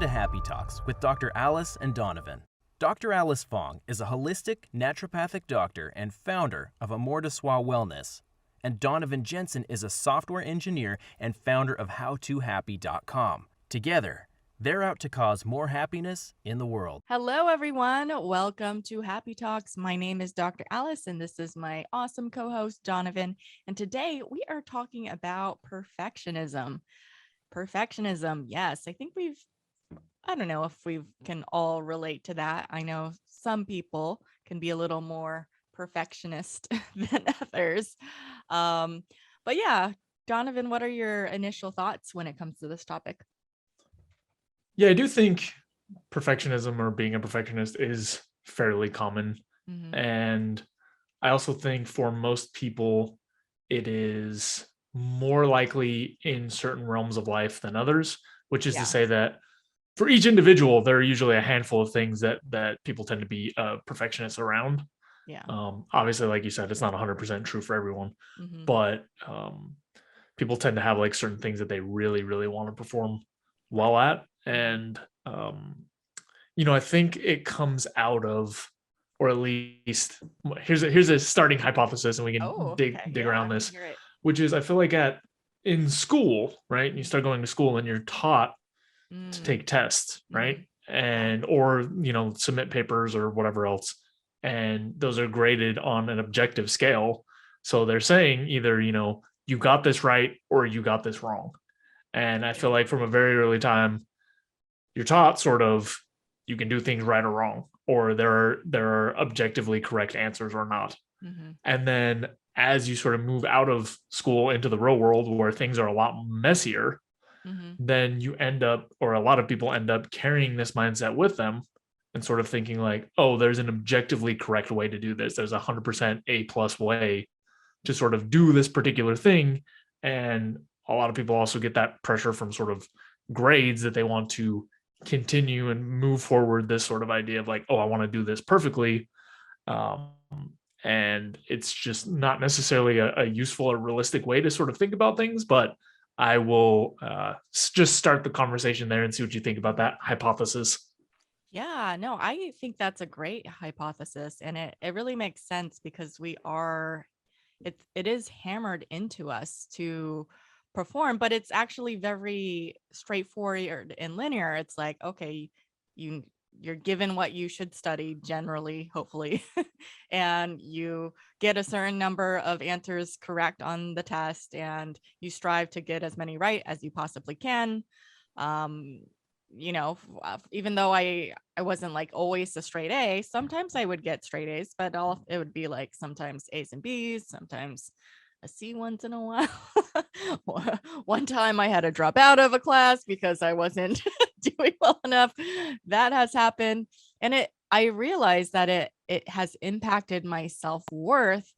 to Happy Talks with Dr. Alice and Donovan. Dr. Alice Fong is a holistic naturopathic doctor and founder of Amour de Soi Wellness, and Donovon Jenson is a software engineer and founder of HowToHappy.com. Together, they're out to cause more happiness in the world. Hello, everyone. Welcome to Happy Talks. My name is Dr. Alice, and this is my awesome co-host, Donovan. And today we are talking about perfectionism. Perfectionism, yes. I don't know if we can all relate to that. I know some people can be a little more perfectionist than others. But yeah, Donovan, what are your initial thoughts when it comes to this topic? Yeah, I do think perfectionism or being a perfectionist is fairly common. Mhm. And I also think for most people, it is more likely in certain realms of life than others, which is Yeah. to say that for each individual, there are usually a handful of things that people tend to be perfectionists around. Yeah. Obviously, like you said, it's not 100% true for everyone, Mhm. but people tend to have like certain things that they really, really want to perform well at. And I think it comes out of, or at least here's a starting hypothesis, and we can Oh, dig okay. dig Yeah, around I this, hear it. which is I feel like in school, right? You start going to school and you're taught to take tests, right? And or submit papers or whatever else, and those are graded on an objective scale. So they're saying either you got this right or you got this wrong. And I feel like from a very early time, you're taught sort of you can do things right or wrong, or there are objectively correct answers or not. Mhm. And then as you sort of move out of school into the real world where things are a lot messier, Mhm. then you end up, or a lot of people end up carrying this mindset with them and sort of thinking like, oh, there's an objectively correct way to do this. There's 100% A plus way to sort of do this particular thing. And a lot of people also get that pressure from sort of grades that they want to continue and move forward this sort of idea of like, oh, I want to do this perfectly. Um, and it's just not necessarily a useful or realistic way to sort of think about things, but I will just start the conversation there and see what you think about that hypothesis. Yeah, no, I think that's a great hypothesis. And it really makes sense because it is hammered into us to perform, but it's actually very straightforward and linear. It's like, okay, you you're given what you should study generally, hopefully, and you get a certain number of answers correct on the test, and you strive to get as many right as you possibly can. Um, even though I wasn't like always a straight A, sometimes I would get straight A's, but it would be like sometimes A's and B's, sometimes a C once in a while. One time I had to drop out of a class because I wasn't doing well enough. That has happened. And I realized that it has impacted my self-worth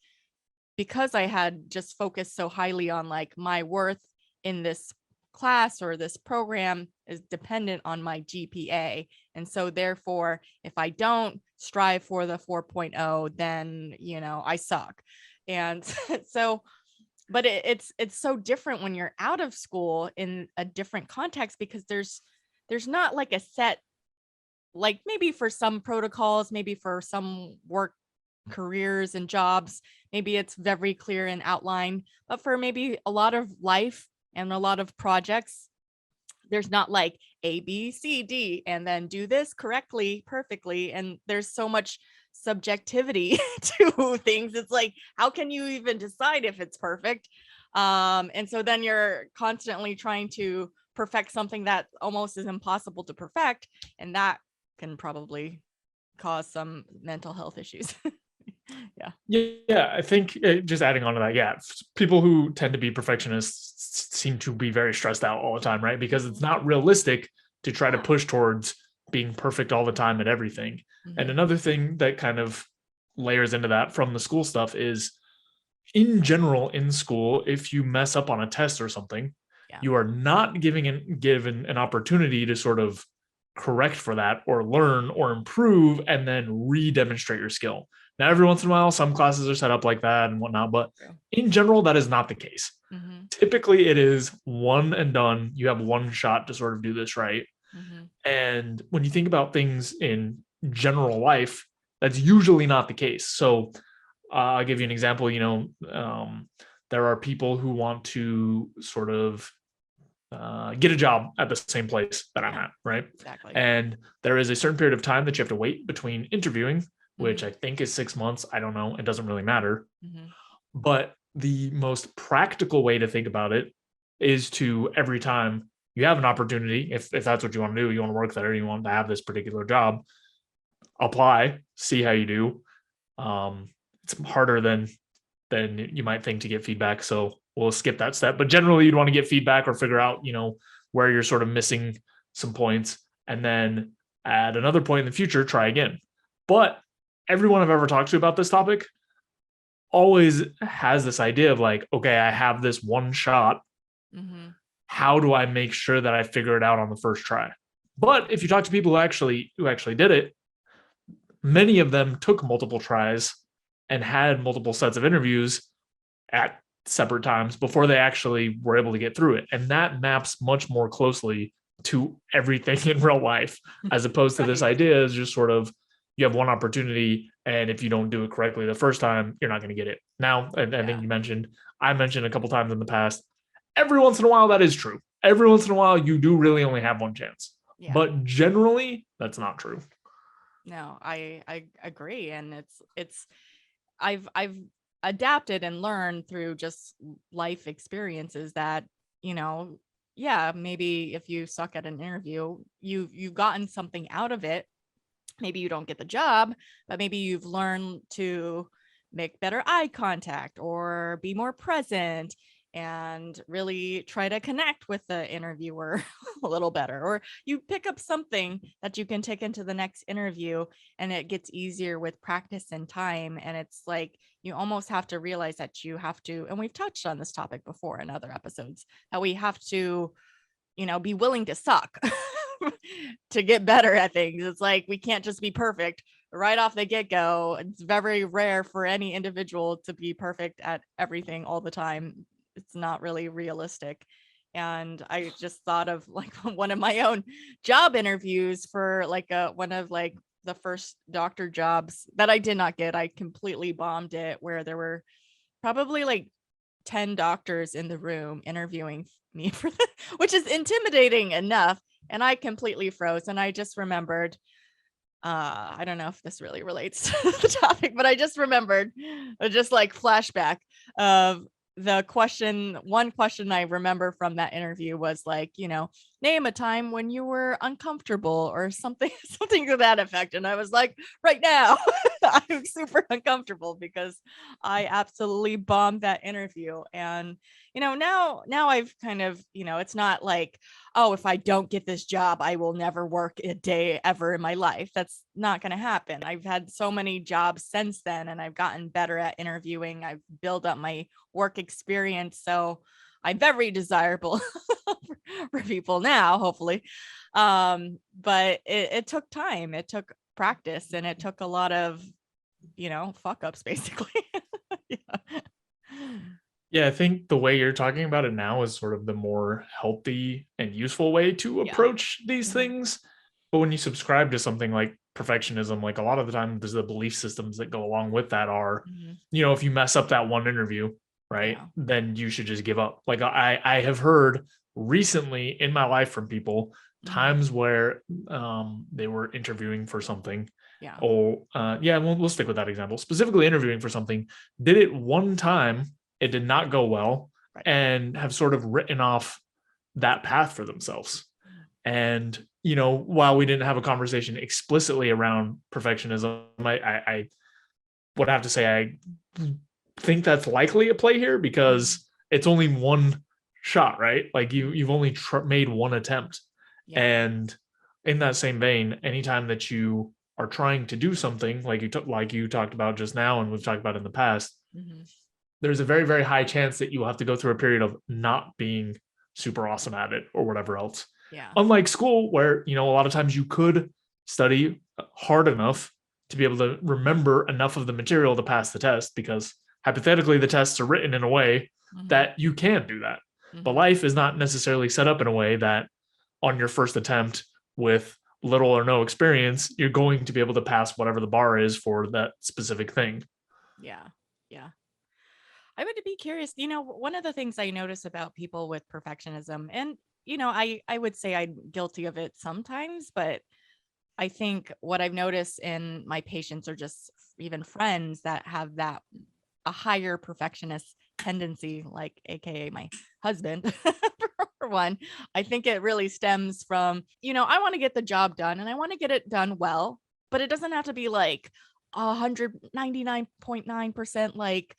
because I had just focused so highly on like my worth in this class or this program is dependent on my GPA. And so therefore, if I don't strive for the 4.0, then, I suck. And so, but it's so different when you're out of school in a different context because there's not like a set, like maybe for some protocols, maybe for some work careers and jobs, maybe it's very clear and outlined, but for maybe a lot of life and a lot of projects, there's not like A, B, C, D, and then do this correctly, perfectly. And there's so much subjectivity to things. It's like, how can you even decide if it's perfect? And so then you're constantly trying to perfect something that almost is impossible to perfect. And that can probably cause some mental health issues. Yeah. Yeah, I think just adding on to that, yeah, people who tend to be perfectionists seem to be very stressed out all the time, right? Because it's not realistic to try to push towards being perfect all the time at everything. And another thing that kind of layers into that from the school stuff is, in general, in school, if you mess up on a test or something, Yeah. you are not given an opportunity to sort of correct for that or learn or improve and then re-demonstrate your skill. Now, every once in a while, some classes are set up like that and whatnot, but in general, that is not the case. Mm-hmm. Typically, it is one and done. You have one shot to sort of do this right. Mm-hmm. And when you think about things in general life, that's usually not the case. So I'll give you an example. There are people who want to sort of get a job at the same place that I'm at, right? Exactly. And there is a certain period of time that you have to wait between interviewing, which I think is 6 months. I don't know. It doesn't really matter. But the most practical way to think about it is to, every time you have an opportunity, if that's what you want to do, you want to work there, you want to have this particular job, apply, see how you do. It's harder than you might think to get feedback. So we'll skip that step. But generally, you'd want to get feedback or figure out, where you're sort of missing some points. And then at another point in the future, try again. But everyone I've ever talked to about this topic always has this idea of like, okay, I have this one shot. How do I make sure that I figure it out on the first try? But if you talk to people who actually did it, many of them took multiple tries and had multiple sets of interviews at separate times before they actually were able to get through it. And that maps much more closely to everything in real life, as opposed to this idea is just sort of, you have one opportunity, and if you don't do it correctly the first time, you're not going to get it. Now, I think I mentioned a couple times in the past, every once in a while that is true. Every once in a while you do really only have one chance. But generally that's not true. No, I agree. And I've adapted and learned through just life experiences that, maybe if you suck at an interview, you've gotten something out of it. Maybe you don't get the job, but maybe you've learned to make better eye contact or be more present and really try to connect with the interviewer a little better, or you pick up something that you can take into the next interview, and it gets easier with practice and time. And it's like, you almost have to realize that you have to, and we've touched on this topic before in other episodes, how we have to, be willing to suck to get better at things. It's like, we can't just be perfect right off the get-go. It's very rare for any individual to be perfect at everything all the time. It's not really realistic. And I just thought of like one of my own job interviews for like one of like the first doctor jobs that I did not get. I completely bombed it, where there were probably like 10 doctors in the room interviewing me for that, which is intimidating enough. And I completely froze. And I just remembered, I don't know if this really relates to the topic, but I just remembered just like flashback of one question I remember from that interview was like, name a time when you were uncomfortable or something to that effect. And I was like, right now, I'm super uncomfortable because I absolutely bombed that interview. And, now I've kind of, it's not like, oh, if I don't get this job, I will never work a day ever in my life. That's not going to happen. I've had so many jobs since then, and I've gotten better at interviewing. I've built up my work experience. So I'm very desirable for people now, hopefully. But it took time. It took practice, and it took a lot of, fuck ups, basically. Yeah, I think the way you're talking about it now is sort of the more healthy and useful way to approach these things. But when you subscribe to something like perfectionism, like a lot of the time there's the belief systems that go along with that are, if you mess up that one interview, right, then you should just give up. Like I have heard recently in my life from people times where they were interviewing for something. We'll stick with that example. Specifically interviewing for something, did it one time, it did not go well, and have sort of written off that path for themselves. And, while we didn't have a conversation explicitly around perfectionism, I would have to say I think that's likely at play here, because it's only one shot, right? Like you've only made one attempt. And in that same vein, anytime that you are trying to do something like you talked about just now, and we've talked about in the past, there's a very, very high chance that you will have to go through a period of not being super awesome at it or whatever else. Unlike school, where, a lot of times you could study hard enough to be able to remember enough of the material to pass the test, because hypothetically the tests are written in a way that you can do that. But life is not necessarily set up in a way that on your first attempt with little or no experience, you're going to be able to pass whatever the bar is for that specific thing. Yeah. Yeah. I would be curious, one of the things I notice about people with perfectionism, and, I would say I'm guilty of it sometimes, but I think what I've noticed in my patients or just even friends that have a higher perfectionist tendency, like AKA my husband, for one, I think it really stems from, I want to get the job done and I want to get it done well, but it doesn't have to be like 199.9% like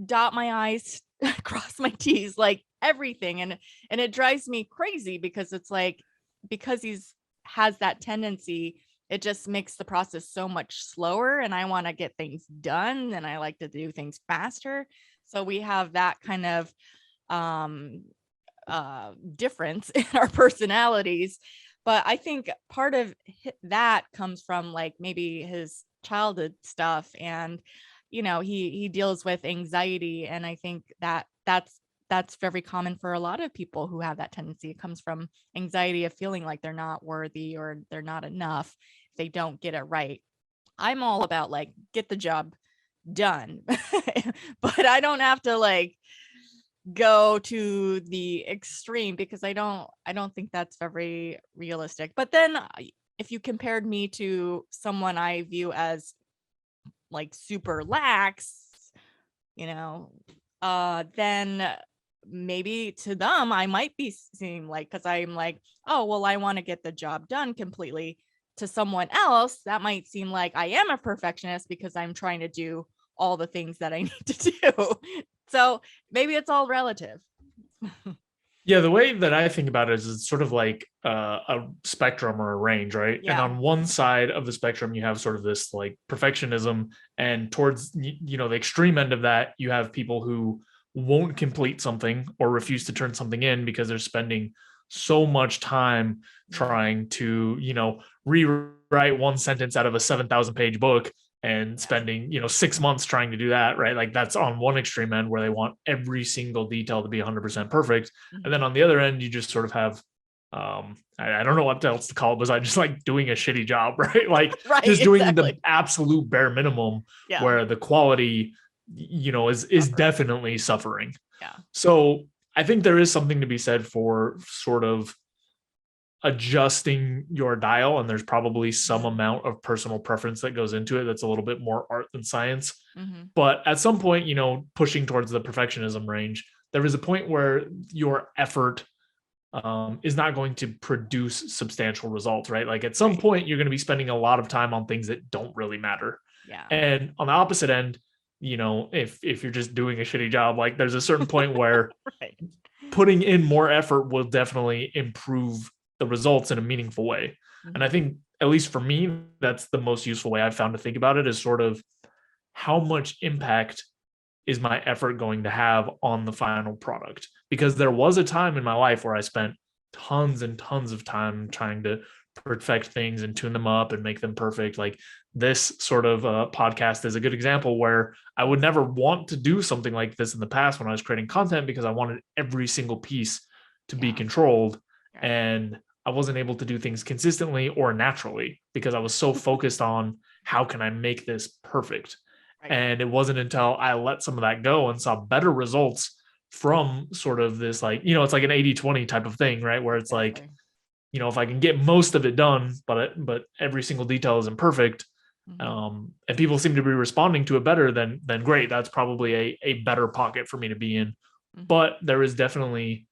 dot my I's, cross my T's, like everything. And it drives me crazy because it's like, because has that tendency, it just makes the process so much slower. And I want to get things done and I like to do things faster. So we have that kind of um difference in our personalities. But I think part of that comes from like maybe his childhood stuff, and he deals with anxiety, and I think that's very common for a lot of people who have that tendency. It comes from anxiety of feeling like they're not worthy or they're not enough if they don't get it right. I'm all about like get the job done, but I don't have to like go to the extreme because I don't think that's very realistic. But then if you compared me to someone I view as like super lax, you know, then maybe to them I might be seem like, because I'm like, oh well, I want to get the job done completely. To someone else that might seem like I am a perfectionist because I'm trying to do all the things that I need to do. So maybe it's all relative. Yeah, the way that I think about it is it's sort of like a spectrum or a range, right? And Yeah. on one side of the spectrum, you have sort of this like perfectionism, and towards the extreme end of that, you have people who won't complete something or refuse to turn something in because they're spending so much time trying to rewrite one sentence out of a 7,000 page book and spending 6 months trying to do that, right? Like that's on one extreme end where they want every single detail to be 100% perfect. And then on the other end, you just sort of have I don't know what else to call it, besides just like doing a shitty job, right? Like Right, just doing the exactly. absolute bare minimum, Yeah. where the quality is definitely suffering. Yeah. So I think there is something to be said for sort of adjusting your dial, and there's probably some amount of personal preference that goes into it that's a little bit more art than science. But at some point, pushing towards the perfectionism range, there is a point where your effort is not going to produce substantial results, right? Like at some point, you're going to be spending a lot of time on things that don't really matter. Yeah. And on the opposite end, if you're just doing a shitty job, like there's a certain point where Right. putting in more effort will definitely improve the results in a meaningful way. And I think, at least for me, that's the most useful way I've found to think about it, is sort of how much impact is my effort going to have on the final product? Because there was a time in my life where I spent tons and tons of time trying to perfect things and tune them up and make them perfect. Like this sort of podcast is a good example where I would never want to do something like this in the past when I was creating content, because I wanted every single piece to be controlled. And I wasn't able to do things consistently or naturally because I was so focused on how can I make this perfect. And it wasn't until I let some of that go and saw better results from sort of this, like, it's like an 80-20 type of thing, right? Where it's like, if I can get most of it done, but every single detail isn't perfect, and people seem to be responding to it better, then great. That's probably a better pocket for me to be in. But there is definitely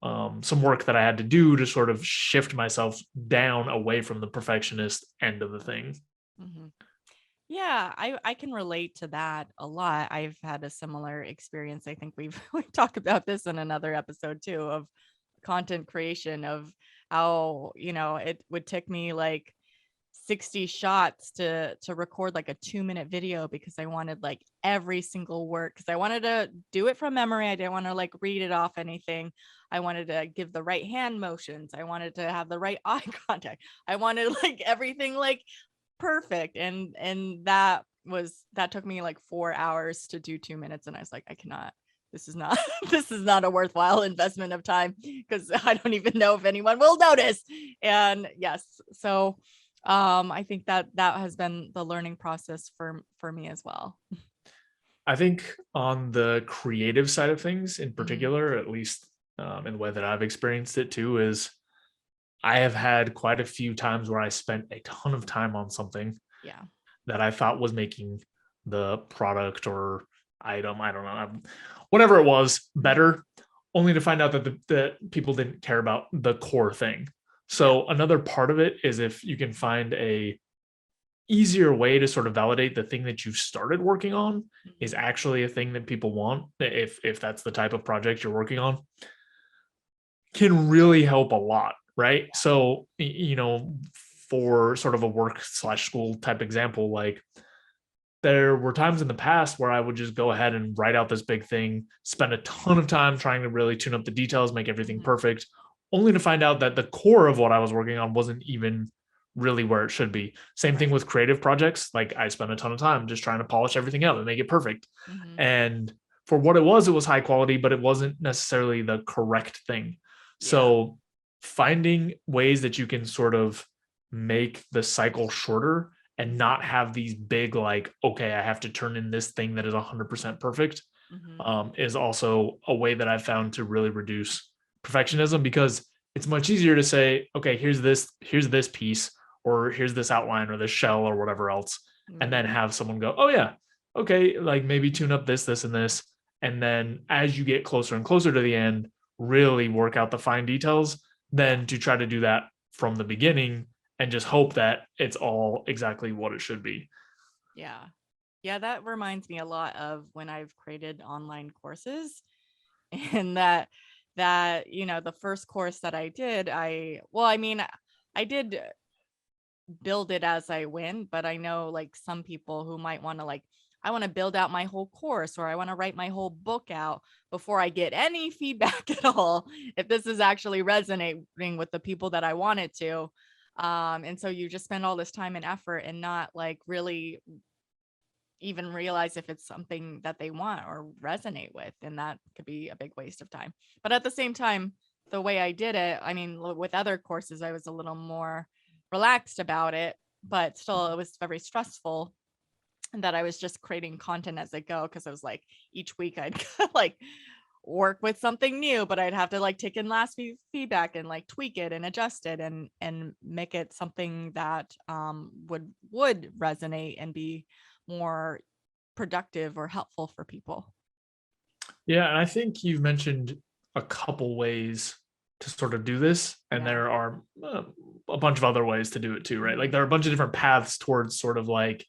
some work that I had to do to sort of shift myself down away from the perfectionist end of the thing. Yeah, I can relate to that a lot. I've had a similar experience. I think we've talked about this in another episode too, of content creation, of how, it would take me like 60 shots to record like a 2-minute video because I wanted like every single word, because I wanted to do it from memory. I didn't want to like read it off anything. I wanted to give the right hand motions. I wanted to have the right eye contact. I wanted like everything like perfect. And that took me like 4 hours to do 2 minutes. And I was like, I cannot this is not this is not a worthwhile investment of time, because I don't even know if anyone will notice. And yes, so I think that has been the learning process for me as well. I think on the creative side of things in Mhm. particular, at least in the way that I've experienced it too, is I have had quite a few times where I spent a ton of time on something Yeah. that I thought was making the product or item, I don't know, whatever it was, better, only to find out that that people didn't care about the core thing. So another part of it is if you can find a easier way to sort of validate the thing that you've started working on is Mhm. actually a thing that people want, if that's the type of project you're working on, can really help a lot, right? So you know, for sort of a work slash school type example, like there were times in the past where I would just go ahead and write out this big thing, spend a ton of time trying to really tune up the details, make everything Mhm. perfect, only to find out that the core of what I was working on wasn't even really where it should be. Same thing Right. with creative projects. Like I spent a ton of time just trying to polish everything up and make it perfect. Mhm. And for what it was high quality, but it wasn't necessarily the correct thing. Yeah. So finding ways that you can sort of make the cycle shorter and not have these big, like, okay, I have to turn in this thing that is 100% perfect, Mhm. is also a way that I've found to really reduce perfectionism, because it's much easier to say, okay, here's this piece, or here's this outline or this shell or whatever else, and then Mhm. have someone go, oh yeah, okay, like maybe tune up this and this, and then as you get closer and closer to the end, really work out the fine details, Yeah. then to try to do that from the beginning and just hope that it's all exactly what it should be. Yeah. Yeah, that reminds me a lot of when I've created online courses. And the first course that I did, I mean, I did build it as I went, but I know like some people who might want to like, I want to build out my whole course, or I want to write my whole book out before I get any feedback at all, if this is actually resonating with the people that I want it to. And so you just spend all this time and effort and not like really even realize if it's something that they want or resonate with, and that could be a big waste of time. But at the same time, the way I did it, I mean, with other courses I was a little more relaxed about it, but still it was very stressful, and that I was just creating content as I go, because I was like, each week I'd like work with something new, but I'd have to like take in last feedback and like tweak it and adjust it and make it something that would resonate and be more productive or helpful for people. Yeah, and I think you've mentioned a couple ways to sort of do this, and Yeah. there are a bunch of other ways to do it too, right? Like Mhm. there are a bunch of different paths towards sort of like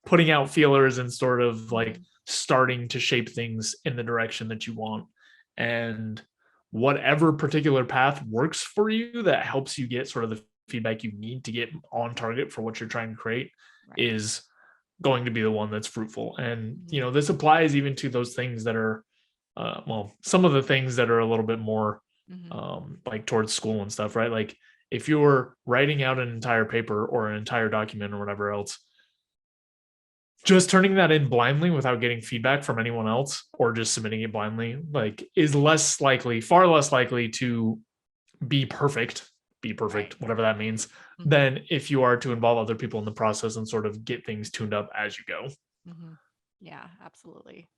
putting out feelers and sort of like Mhm. starting to shape things in the direction that you want. And whatever particular path works for you that helps you get sort of the feedback you need to get on target for what you're trying to create Right. is going to be the one that's fruitful. And you Mhm. know, this applies even to those things that are well, some of the things that are a little bit more Mhm. like towards school and stuff, right? Like if you're writing out an entire paper or an entire document or whatever else, just turning that in blindly without getting feedback from anyone else, or just submitting it blindly, like is less likely, far less likely to be perfect, Right. whatever that means, Mhm. than if you are to involve other people in the process and sort of get things tuned up as you go. Mhm. Yeah, absolutely.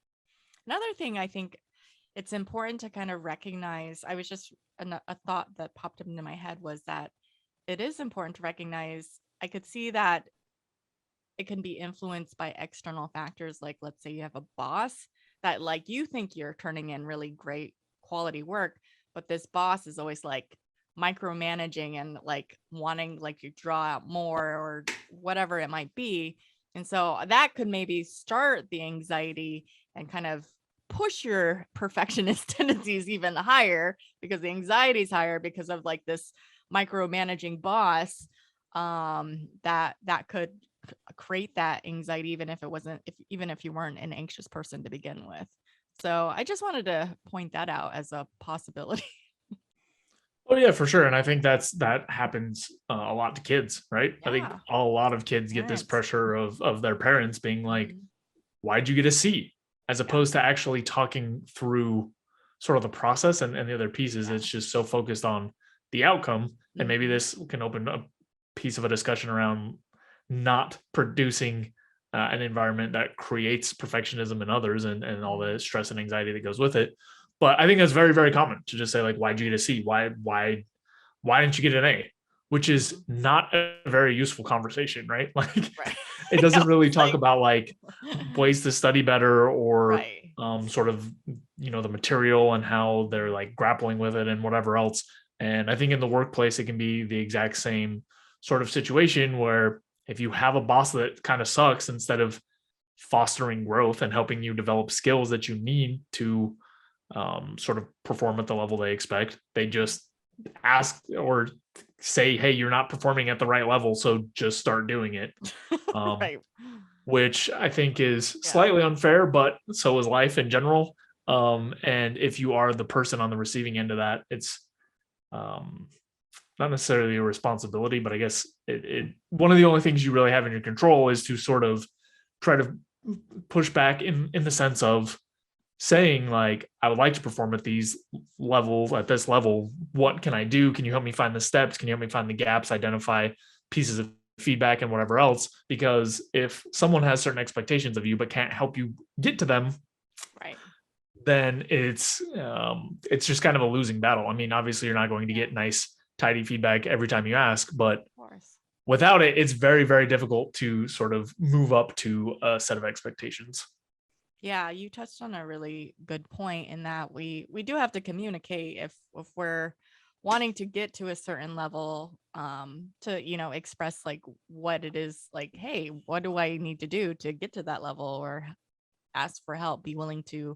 Another thing I think it's important to kind of recognize, I was just a thought that popped into my head was that it is important to recognize, I could see that it can be influenced by external factors, like let's say you have a boss that like you think you're turning in really great quality work, but this boss is always like micromanaging and like wanting like you draw out more or whatever it might be. And so that could maybe start the anxiety and kind of push your perfectionist tendencies even higher, because the anxiety is higher because of like this micromanaging boss, that could create that anxiety, even if it wasn't, even if you weren't an anxious person to begin with. So I just wanted to point that out as a possibility. Oh yeah, for sure. And I think that happens a lot to kids, right? I think Yeah. a lot of kids get this Parents. pressure of their parents being like, Mhm. "Why'd you get a C? as opposed to actually talking through sort of the process and the other pieces. It's just so focused on the outcome. And maybe this can open a piece of a discussion around not producing an environment that creates perfectionism in others and all the stress and anxiety that goes with it. But I think that's very, very common to just say, like, why'd you get a C? Why didn't you get an A? Which is not a very useful conversation, right? Like, it doesn't really talk about like ways to study better or sort of, the material and how they're like grappling with it and whatever else. And I think in the workplace, it can be the exact same sort of situation where if you have a boss that kind of sucks, instead of fostering growth and helping you develop skills that you need to sort of perform at the level they expect, they just ask or say, hey, you're not performing at the right level, so just start doing it. Which I think is slightly unfair, but so is life in general. And if you are the person on the receiving end of that, it's not necessarily a responsibility, but I guess it one of the only things you really have in your control is to sort of try to push back in the sense of saying, like, I would like to perform at this level. What can I do? Can you help me find the steps? Can you help me find the gaps, identify pieces of feedback and whatever else? Because if someone has certain expectations of you but can't help you get to them, then it's just kind of a losing battle. I mean, obviously you're not going to get nice, tidy feedback every time you ask, but without it, it's very, very difficult to sort of move up to a set of expectations. Yeah, you touched on a really good point in that we do have to communicate if we're wanting to get to a certain level, to express like what it is, like, hey, what do I need to do to get to that level, or ask for help, be willing to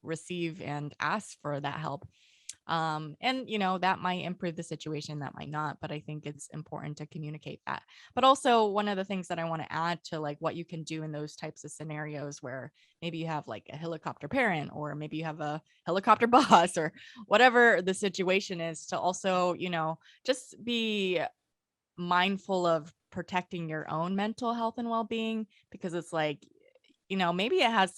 receive and ask for that help. And that might improve the situation, that might not, but I think it's important to communicate that. But also, one of the things that I want to add to like what you can do in those types of scenarios where maybe you have like a helicopter parent, or maybe you have a helicopter boss, or whatever the situation is, to also just be mindful of protecting your own mental health and well-being, because it's like, maybe it has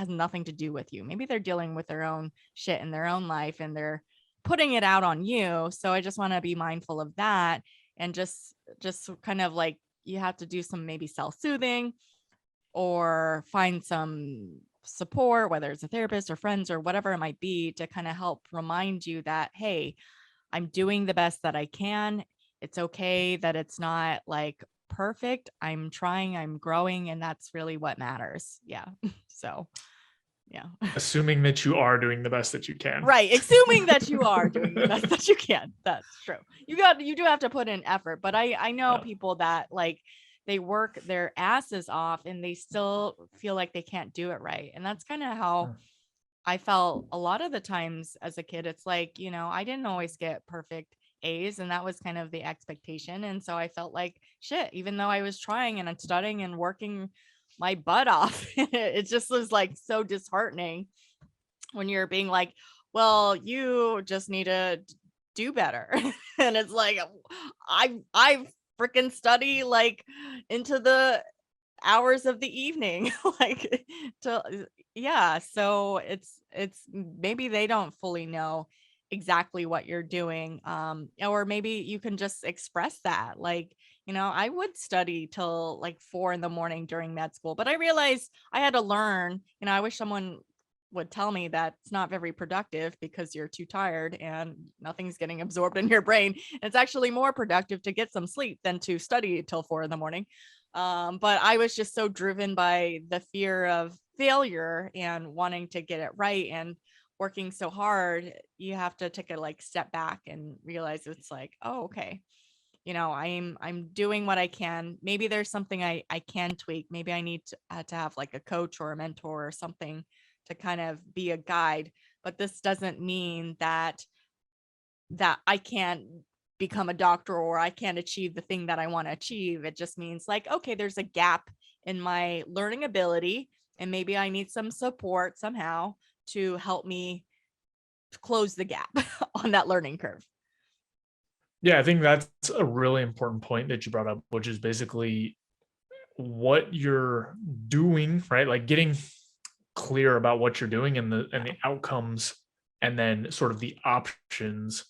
nothing to do with you. Maybe they're dealing with their own shit in their own life and they're putting it out on you. So I just want to be mindful of that, and just kind of like, you have to do some maybe self-soothing, or find some support, whether it's a therapist or friends or whatever it might be, to kind of help remind you that, hey, I'm doing the best that I can. It's okay that it's not like perfect. I'm trying, I'm growing, and that's really what matters. Yeah. So, yeah. Assuming that you are doing the best that you can. Right. Assuming that you are doing the best that you can. That's true. You do have to put in effort, but I know people that like, they work their asses off and they still feel like they can't do it right. And that's kind of how I felt a lot of the times as a kid. It's like, I didn't always get perfect A's, and that was kind of the expectation. And so I felt like shit, even though I was trying and I'm studying and working my butt off. It just was like so disheartening when you're being like, well, you just need to do better. And it's like, I freaking study like into the hours of the evening, like, so it's maybe they don't fully know exactly what you're doing, or maybe you can just express that, like, I would study till like 4 a.m. during med school, but I realized I had to learn, I wish someone would tell me that it's not very productive because you're too tired and nothing's getting absorbed in your brain. It's actually more productive to get some sleep than to study till 4 a.m. But I was just so driven by the fear of failure and wanting to get it right and working so hard. You have to take a like step back and realize it's like, oh, okay, I'm doing what I can. Maybe there's something I can tweak. Maybe I need to have like a coach or a mentor or something to kind of be a guide. But this doesn't mean that I can't become a doctor or I can't achieve the thing that I want to achieve. It just means like, okay, there's a gap in my learning ability, and maybe I need some support somehow to help me close the gap on that learning curve. Yeah, I think that's a really important point that you brought up, which is basically what you're doing, right? Like getting clear about what you're doing and the outcomes, and then sort of the options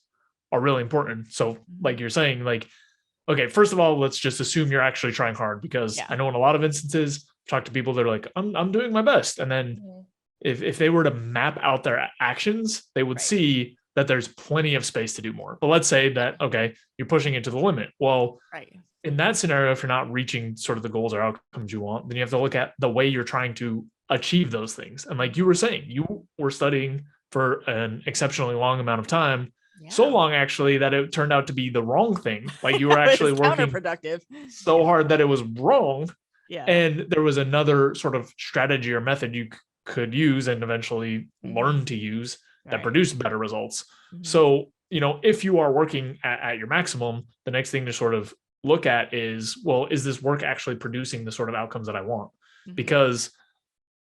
are really important. So like you're saying, like, okay, first of all, let's just assume you're actually trying hard, because I know in a lot of instances, talk to people, they're like, I'm doing my best. And then if they were to map out their actions, they would see that there's plenty of space to do more. But let's say that, okay, you're pushing it to the limit. Well, in that scenario, if you're not reaching sort of the goals or outcomes you want, then you have to look at the way you're trying to achieve those things. And like you were saying, you were studying for an exceptionally long amount of time, so long actually that it turned out to be the wrong thing. Like you were actually working counterproductive so hard that it was wrong. Yeah. And there was another sort of strategy or method you could use and eventually learn to use that produced better results. So, you know, if you are working at your maximum, the next thing to sort of look at is, well, is this work actually producing the sort of outcomes that I want? Because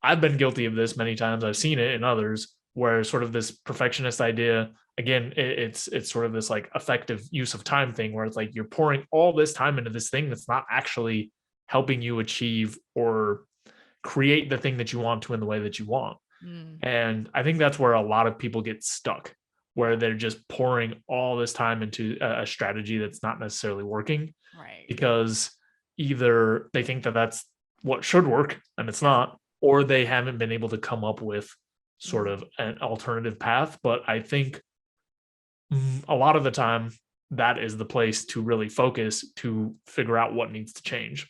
I've been guilty of this many times. I've seen it in others, where sort of this perfectionist idea, again, it's sort of this like effective use of time thing, where it's like you're pouring all this time into this thing that's not actually helping you achieve or create the thing that you want to in the way that you want. And I think that's where a lot of people get stuck, where they're just pouring all this time into a strategy that's not necessarily working, because either they think that that's what should work and it's not, or they haven't been able to come up with sort of an alternative path. But I think a lot of the time that is the place to really focus, to figure out what needs to change.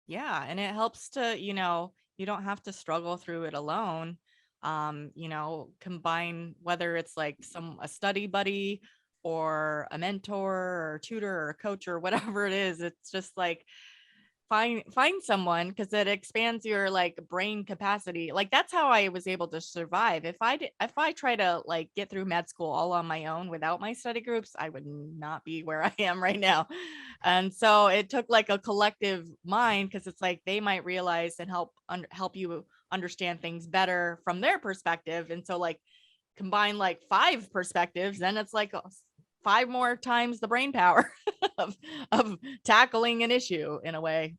Yeah. And it helps to, you know, you don't have to struggle through it alone. You know, combine, whether it's like a study buddy or a mentor or tutor or a coach or whatever it is. It's just like find someone, because it expands your like brain capacity. Like that's how I was able to survive. If I try to like get through med school all on my own without my study groups, I would not be where I am right now. And so it took like a collective mind, because it's like they might realize and help you understand things better from their perspective. And so like combine like 5 perspectives, then it's like 5 more times the brain power of tackling an issue in a way.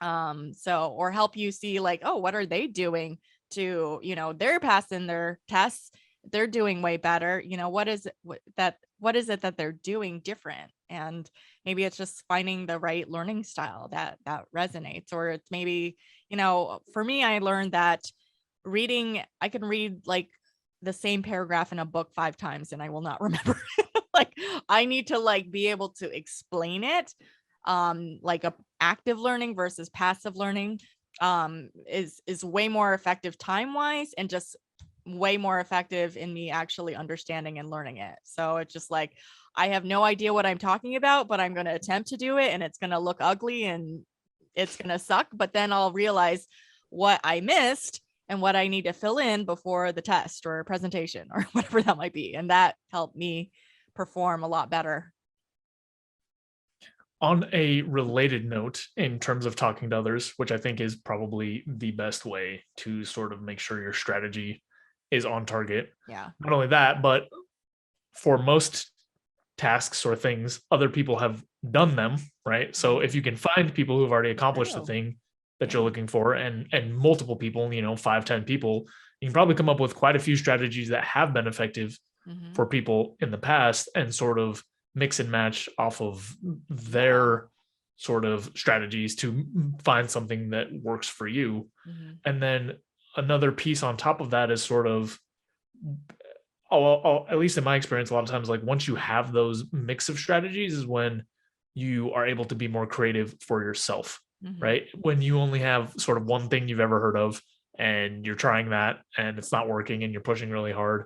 So, or help you see like, oh, what are they doing to, you know, they're passing their tests, they're doing way better. You know, what is it that they're doing different? And maybe it's just finding the right learning style that resonates. Or it's maybe, you know, for me, I learned that I can read like the same paragraph in a book 5 times and I will not remember. Like I need to like be able to explain it. Like a active learning versus passive learning is way more effective time wise, and just way more effective in me actually understanding and learning it. So it's just like, I have no idea what I'm talking about, but I'm going to attempt to do it, and it's going to look ugly and it's going to suck. But then I'll realize what I missed and what I need to fill in before the test or presentation or whatever that might be. And that helped me perform a lot better. On a related note, in terms of talking to others, which I think is probably the best way to sort of make sure your strategy is on target. Yeah. Not only that, but for most tasks or things, other people have done them, right? So if you can find people who've already accomplished the thing that you're looking for, and multiple people, you know, 5-10 people, you can probably come up with quite a few strategies that have been effective for people in the past, and sort of mix and match off of their sort of strategies to find something that works for you. And then another piece on top of that is sort of, at least in my experience, a lot of times, like once you have those mix of strategies is when you are able to be more creative for yourself, right? When you only have sort of one thing you've ever heard of and you're trying that and it's not working and you're pushing really hard,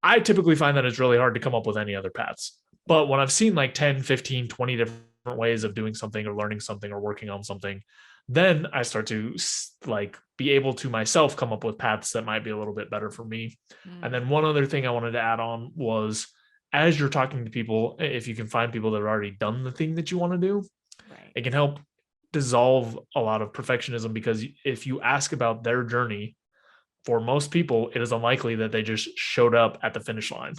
I typically find that it's really hard to come up with any other paths. But when I've seen like 10, 15, 20 different ways of doing something or learning something or working on something, then I start to like be able to myself come up with paths that might be a little bit better for me. And then one other thing I wanted to add on was, as you're talking to people, if you can find people that have already done the thing that you want to do, it can help dissolve a lot of perfectionism, because if you ask about their journey, for most people, it is unlikely that they just showed up at the finish line.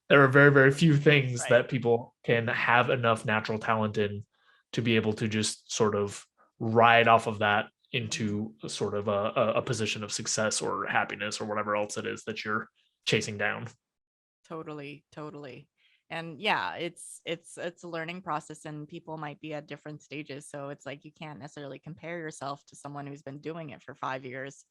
There are very, very few things that people can have enough natural talent in to be able to just sort of ride off of that into a sort of a position of success or happiness or whatever else it is that you're chasing down. Totally, totally. And yeah, it's a learning process and people might be at different stages. So it's like you can't necessarily compare yourself to someone who's been doing it for 5 years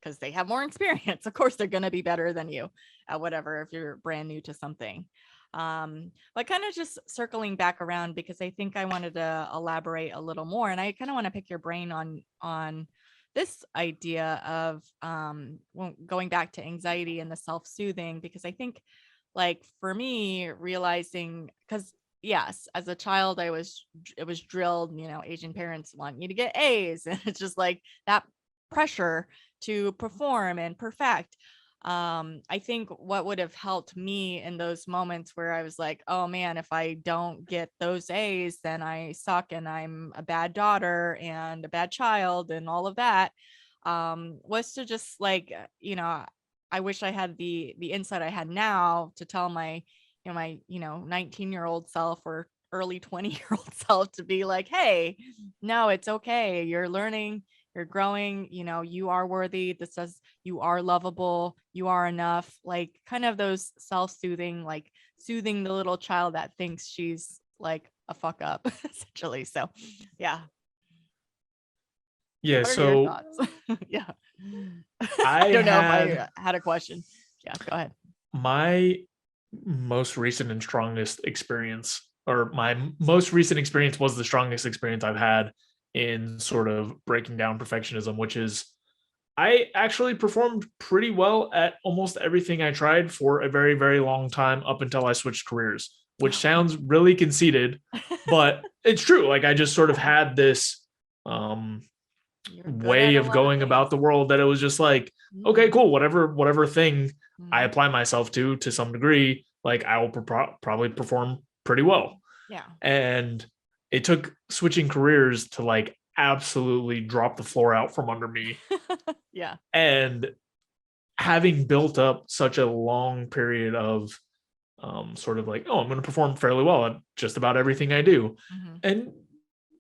because they have more experience. Of course, they're going to be better than you at whatever if you're brand new to something. But kind of just circling back around because I think I wanted to elaborate a little more, and I kind of want to pick your brain on this idea of going back to anxiety and the self-soothing, because I think like for me realizing, because yes, as a child it was drilled, Asian parents want you to get A's and it's just like that pressure to perform and perfect. I think what would have helped me in those moments where I was like, oh man, if I don't get those A's, then I suck and I'm a bad daughter and a bad child and all of that, was to just like, I wish I had the insight I had now to tell my 19-year-old self or early 20-year-old self to be like, hey, no, it's okay. You're learning, you're growing, you are worthy. This says you are lovable, you are enough. Like kind of those self-soothing, like soothing the little child that thinks she's like a fuck up, essentially. So yeah. Yeah. What are your So thoughts? Yeah. I I don't know if had I had a question. Yeah, go ahead. my most recent and strongest experience, or my most recent experience was the strongest experience I've had in sort of breaking down perfectionism, which is I actually performed pretty well at almost everything I tried for a very, very long time up until I switched careers, which sounds really conceited, but it's true. Like I just sort of had this You're good at way a of lot of going about things. the world that it was just like, okay, Mm, cool, whatever thing I mm, apply myself to some degree, like I will probably perform pretty well. yeah. And it took switching careers to like absolutely drop the floor out from under me. Yeah. And having built up such a long period of sort of like, oh, I'm going to perform fairly well at just about everything I do. Hmm. And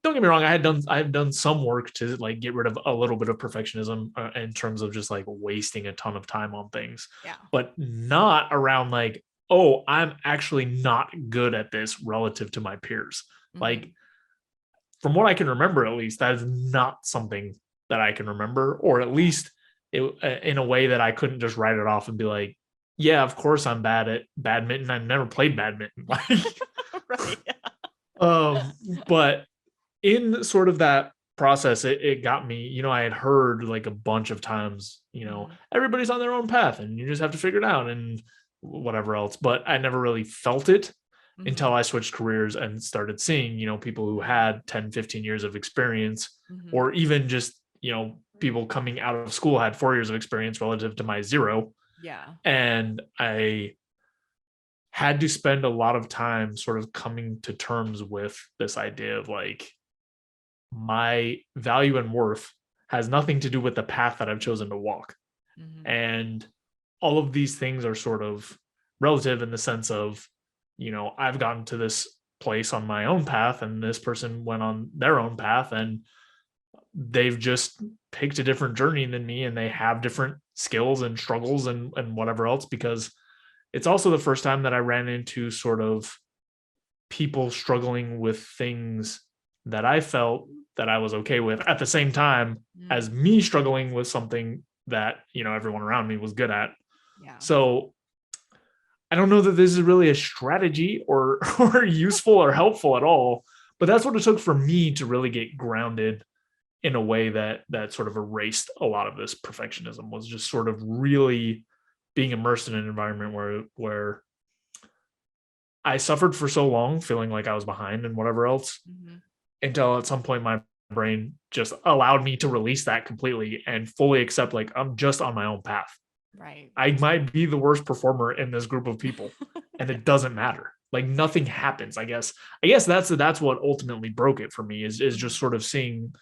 don't get me wrong, I've done some work to like get rid of a little bit of perfectionism in terms of just like wasting a ton of time on things, Yeah. but not around like, oh, I'm actually not good at this relative to my peers. Hmm. Like from what I can remember, at least that is not something that I can remember, or at least in a way that I couldn't just write it off and be like, yeah, of course I'm bad at badminton. I've never played badminton. Like, Right. um, but in sort of that process, it got me, I had heard like a bunch of times, Hmm. everybody's on their own path and you just have to figure it out and whatever else. But I never really felt it until Hmm. I switched careers and started seeing, people who had 10, 15 years of experience, Hmm. or even just, people coming out of school had 4 years of experience relative to my zero. Yeah. And I had to spend a lot of time sort of coming to terms with this idea of like, my value and worth has nothing to do with the path that I've chosen to walk. Hmm. And all of these things are sort of relative in the sense of, I've gotten to this place on my own path and this person went on their own path and they've just picked a different journey than me and they have different skills and struggles and whatever else, because it's also the first time that I ran into sort of people struggling with things that I felt that I was okay with at the same time as Mm. me struggling with something that, everyone around me was good at. Yeah. So I don't know that this is really a strategy or or useful or helpful at all, but that's what it took for me to really get grounded in a way that sort of erased a lot of this perfectionism, was just sort of really being immersed in an environment where I suffered for so long feeling like I was behind and whatever else, Hmm. until at some point my brain just allowed me to release that completely and fully accept like I'm just on my own path. Right. I might be the worst performer in this group of people and Yeah. it doesn't matter. Like nothing happens, I guess. I guess that's what ultimately broke it for me, is just Hmm. sort of seeing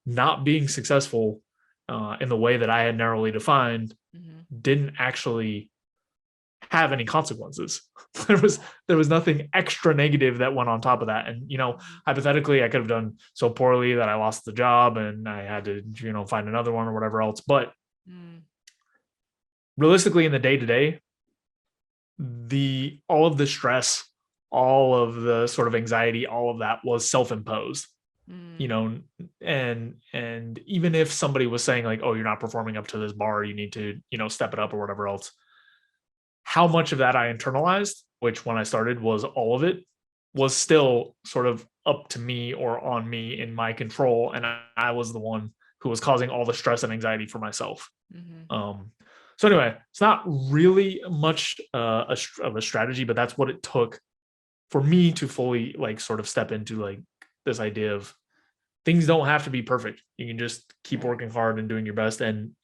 not being successful in the way that I had narrowly defined Hmm. didn't actually have any consequences. There was nothing extra negative that went on top of that. And, hypothetically, I could have done so poorly that I lost the job and I had to, find another one or whatever else. But realistically, in the day to day, all of the stress, all of the sort of anxiety, all of that was self-imposed. And even if somebody was saying like, oh, you're not performing up to this bar, you need to, step it up or whatever else, how much of that I internalized, which when I started was all of it, was still sort of up to me or on me in my control. And I was the one who was causing all the stress and anxiety for myself. So anyway, it's not really much of a strategy, but that's what it took for me to fully like sort of step into like this idea of things don't have to be perfect. You can just keep working hard and doing your best. And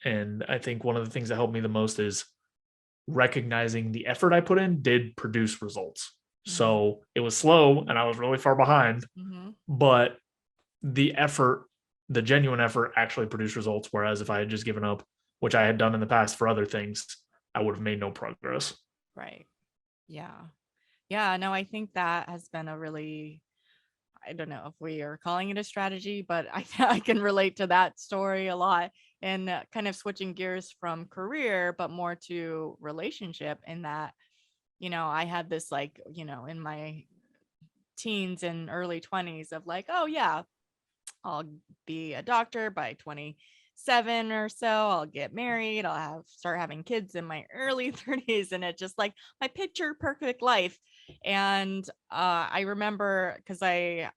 I think one of the things that helped me the most is recognizing the effort I put in did produce results. So it was slow and I was really far behind, but the effort, the genuine effort actually produced results. Whereas if I had just given up, which I had done in the past for other things, I would have made no progress. Right. Yeah. Yeah. No, I think that has been a really, I don't know if we are calling it a strategy, but I can relate to that story a lot, and kind of switching gears from career, but more to relationship in that, I had this like, in my teens and early 20s of like, oh yeah, I'll be a doctor by 27 or so. I'll get married. Start having kids in my early 30s. And it just like my picture perfect life. And I remember because I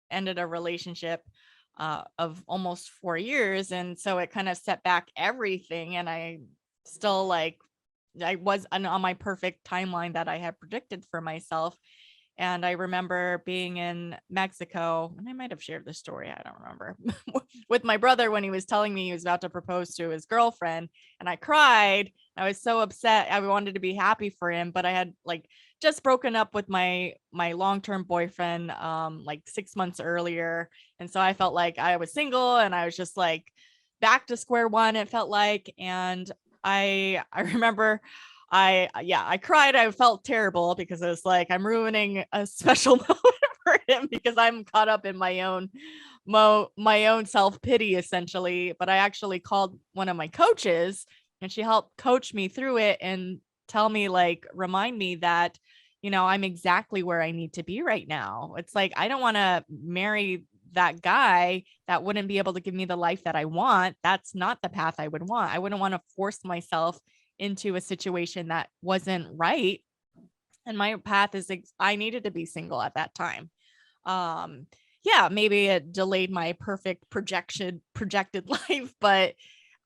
ended a relationship of almost 4 years. And so it kind of set back everything. And I still I was on my perfect timeline that I had predicted for myself. And I remember being in Mexico, and I might have shared this story, I don't remember, with my brother when he was telling me he was about to propose to his girlfriend. And I cried. I was so upset. I wanted to be happy for him, but I had like just broken up with my long-term boyfriend like 6 months earlier. And so I felt like I was single and I was just like back to square one, it felt like. And I remember I cried. I felt terrible because it was like I'm ruining a special moment for him because I'm caught up in my own self-pity essentially. But I actually called one of my coaches and she helped coach me through it and remind me that, I'm exactly where I need to be right now. It's like, I don't want to marry that guy that wouldn't be able to give me the life that I want. That's not the path I would want. I wouldn't want to force myself into a situation that wasn't right. And my path is I needed to be single at that time. Yeah, maybe it delayed my perfect projected life, but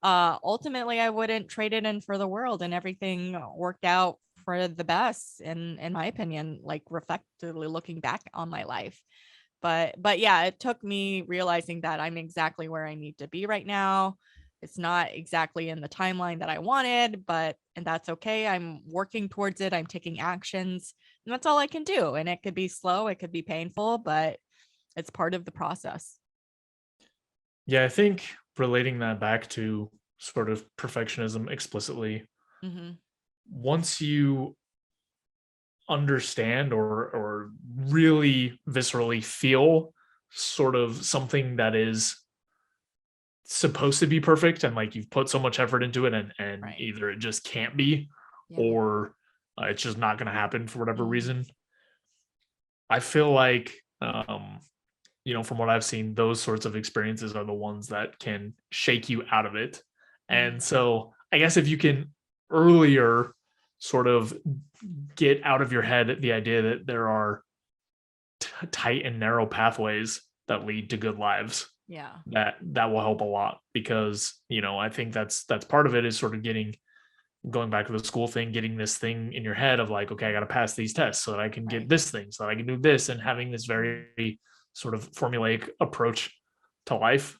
ultimately I wouldn't trade it in for the world, and everything worked out for the best in my opinion, like reflectively looking back on my life. But yeah, it took me realizing that I'm exactly where I need to be right now. It's not exactly in the timeline that I wanted, and that's okay. I'm working towards it. I'm taking actions, and that's all I can do. And it could be slow, it could be painful, but it's part of the process. Yeah, I think relating that back to sort of perfectionism explicitly, once you understand or really viscerally feel sort of something that is supposed to be perfect and like you've put so much effort into it and Right. either it just can't be Yeah. or it's just not going to happen for whatever Mhm. reason, I feel like from what I've seen, those sorts of experiences are the ones that can shake you out of it. And so I guess if you can earlier sort of get out of your head the idea that there are tight and narrow pathways that lead to good lives, Yeah. that will help a lot. Because I think that's part of it, is sort of going back to the school thing, getting this thing in your head of like, okay, I got to pass these tests so that I can get Right. this thing, so that I can do this, and having this very sort of formulaic approach to life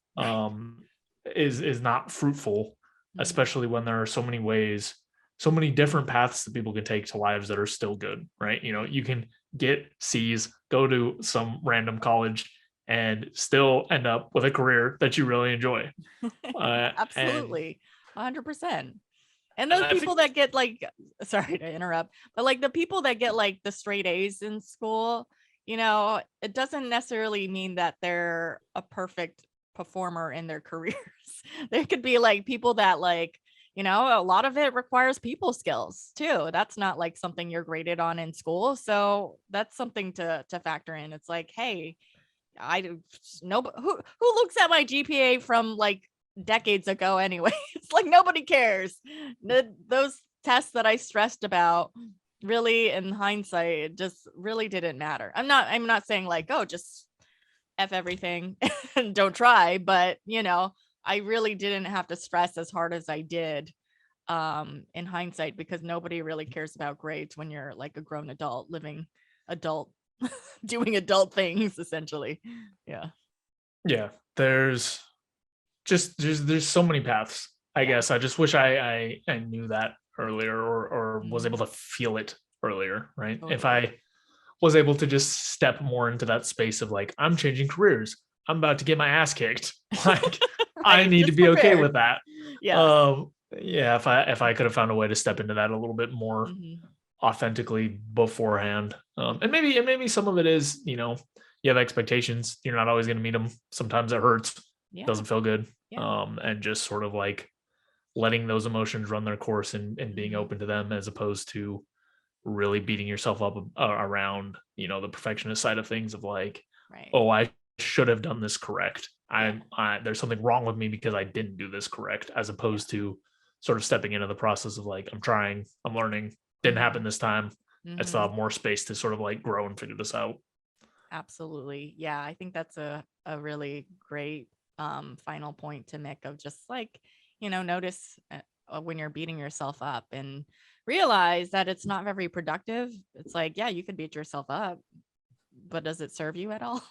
is not fruitful, especially when there are so many ways, so many different paths that people can take to lives that are still good, right? You can get C's, go to some random college, and still end up with a career that you really enjoy. And Absolutely. 100%. And those people that get like, sorry to interrupt, but like the people that get like the straight A's in school, you know, it doesn't necessarily mean that they're a perfect performer in their careers. There could be like people that like, you know, a lot of it requires people skills too. That's not like something you're graded on in school. So that's something to factor in. It's like, hey, who looks at my GPA from like decades ago anyway. It's like nobody cares. Those tests that I stressed about, really in hindsight, it just really didn't matter. I'm not saying like, oh, just F everything and don't try, but you know, I really didn't have to stress as hard as I did in hindsight, because nobody really cares about grades when you're like a grown adult living adult doing adult things essentially. Yeah, there's so many paths, I guess. I just wish I knew that earlier, or was able to feel it earlier, right? Totally. If I was able to just step more into that space of like, I'm changing careers, I'm about to get my ass kicked, like I need to be okay with that. Yeah, if I could have found a way to step into that a little bit more authentically beforehand, and maybe some of it is, you know, you have expectations, you're not always going to meet them, sometimes it hurts, doesn't feel good, and just sort of like letting those emotions run their course and being open to them, as opposed to really beating yourself up around, you know, the perfectionist side of things of like, oh, I should have done this correct, there's something wrong with me because I didn't do this correct, as opposed to sort of stepping into the process of like, I'm trying, I'm learning, didn't happen this time, I still have more space to sort of like grow and figure this out. Absolutely. Yeah, I think that's a really great final point to make, of just like, you know, notice when you're beating yourself up and realize that it's not very productive. It's like, yeah, you could beat yourself up, but does it serve you at all?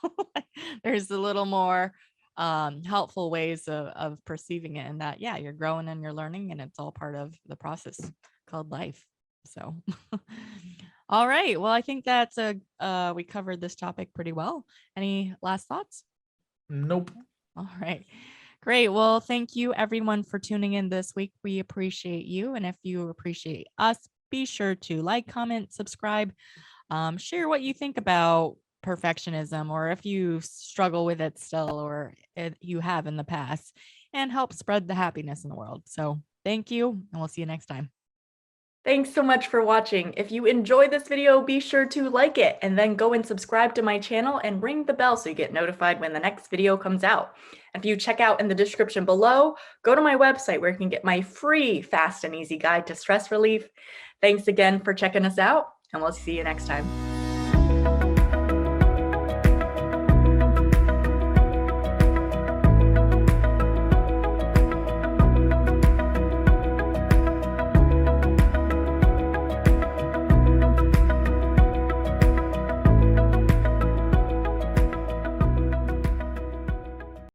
There's a little more helpful ways of perceiving it, and that, yeah, you're growing and you're learning, and it's all part of the process called life. So all right, well, I think that's we covered this topic pretty well. Any last thoughts? Nope. All right, great. Well, thank you everyone for tuning in this week. We appreciate you, and if you appreciate us, be sure to like, comment, subscribe, share what you think about perfectionism, or if you struggle with it still, or you have in the past, and help spread the happiness in the world. So thank you, and we'll see you next time. Thanks so much for watching. If you enjoyed this video, be sure to like it, and then go and subscribe to my channel and ring the bell so you get notified when the next video comes out. If you check out in the description below, go to my website where you can get my free fast and easy guide to stress relief. Thanks again for checking us out, and we'll see you next time.